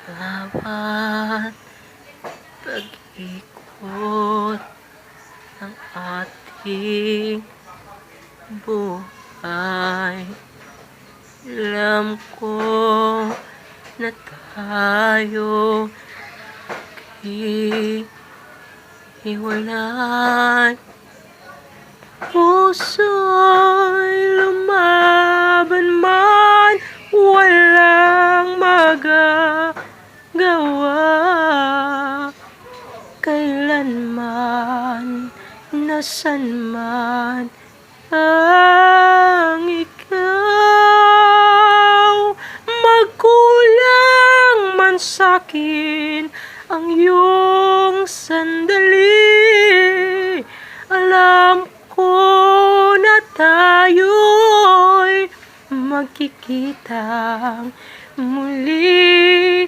bawat pag-ikot ng ating buhay. Alam ko na tayo hiwalay. Puso'y lumaban man, walang magagawa. Kailanman, nasan man ang ikaw. Magkulang man sa'kin ang iyong sandali, alam ko na tayo'y magkikitang muli.